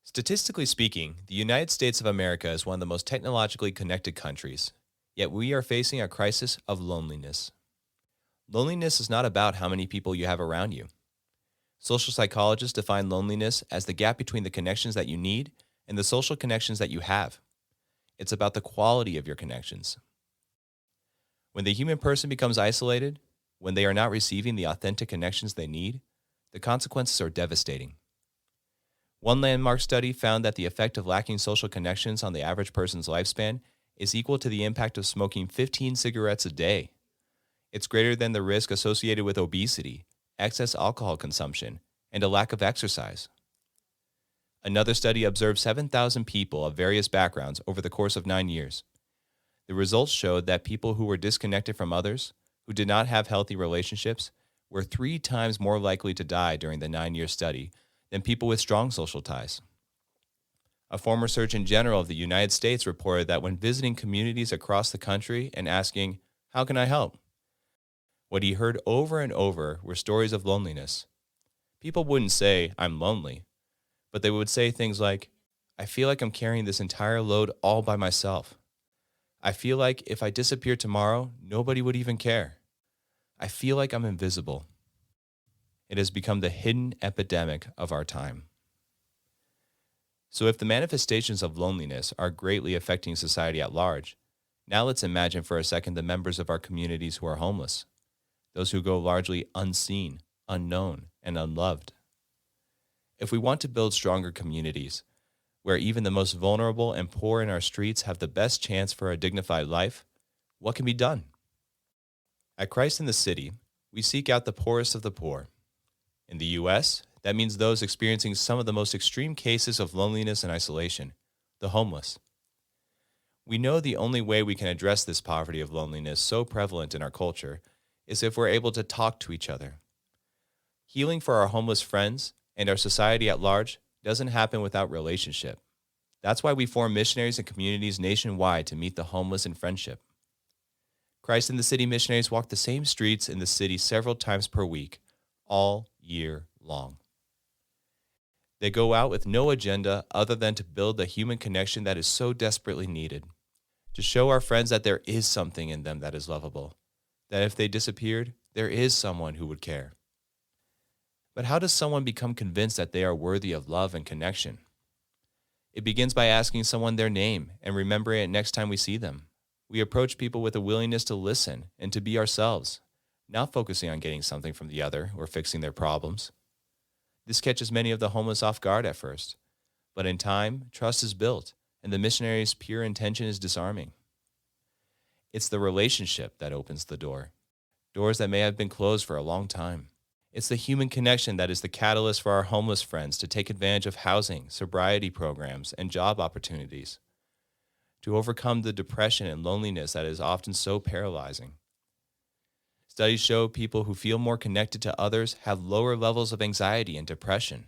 Statistically speaking, the United States of America is one of the most technologically connected countries, yet we are facing a crisis of loneliness. Loneliness is not about how many people you have around you. Social psychologists define loneliness as the gap between the connections that you need and the social connections that you have. It's about the quality of your connections. When the human person becomes isolated, when they are not receiving the authentic connections they need, the consequences are devastating. One landmark study found that the effect of lacking social connections on the average person's lifespan is equal to the impact of smoking 15 cigarettes a day. It's greater than the risk associated with obesity, excess alcohol consumption, and a lack of exercise. Another study observed 7,000 people of various backgrounds over the course of 9 years. The results showed that people who were disconnected from others, who did not have healthy relationships, were 3 times more likely to die during the 9-year study than people with strong social ties. A former Surgeon General of the United States reported that when visiting communities across the country and asking, "How can I help?" what he heard over and over were stories of loneliness. People wouldn't say, "I'm lonely," but they would say things like, "I feel like I'm carrying this entire load all by myself. I feel like if I disappeared tomorrow, nobody would even care. I feel like I'm invisible." It has become the hidden epidemic of our time. So if the manifestations of loneliness are greatly affecting society at large, now let's imagine for a second the members of our communities who are homeless, those who go largely unseen, unknown, and unloved. If we want to build stronger communities, where even the most vulnerable and poor in our streets have the best chance for a dignified life, what can be done? At Christ in the City, we seek out the poorest of the poor. In the U.S., that means those experiencing some of the most extreme cases of loneliness and isolation, the homeless. We know the only way we can address this poverty of loneliness so prevalent in our culture is if we're able to talk to each other. Healing for our homeless friends and our society at large doesn't happen without relationship. That's why we form missionaries and communities nationwide to meet the homeless in friendship. Christ in the City missionaries walk the same streets in the city several times per week, all year long. They go out with no agenda other than to build the human connection that is so desperately needed, to show our friends that there is something in them that is lovable, that if they disappeared, there is someone who would care. But how does someone become convinced that they are worthy of love and connection? It begins by asking someone their name and remembering it next time we see them. We approach people with a willingness to listen and to be ourselves, not focusing on getting something from the other or fixing their problems. This catches many of the homeless off guard at first, but in time, trust is built, and the missionary's pure intention is disarming. It's the relationship that opens the door, doors that may have been closed for a long time. It's the human connection that is the catalyst for our homeless friends to take advantage of housing, sobriety programs, and job opportunities, to overcome the depression and loneliness that is often so paralyzing. Studies show people who feel more connected to others have lower levels of anxiety and depression.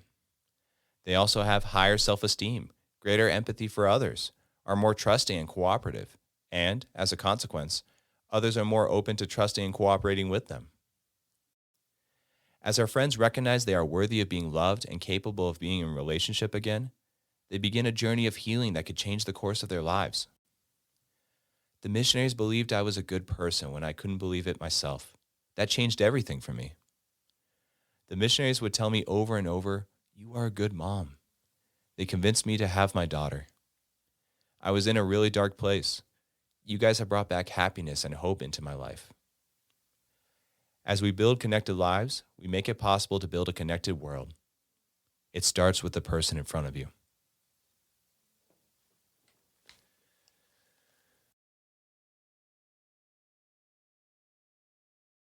They also have higher self-esteem, greater empathy for others, are more trusting and cooperative, and, as a consequence, others are more open to trusting and cooperating with them. As our friends recognize they are worthy of being loved and capable of being in relationship again, they begin a journey of healing that could change the course of their lives. The missionaries believed I was a good person when I couldn't believe it myself. That changed everything for me. The missionaries would tell me over and over, "You are a good mom." They convinced me to have my daughter. I was in a really dark place. You guys have brought back happiness and hope into my life. As we build connected lives, we make it possible to build a connected world. It starts with the person in front of you.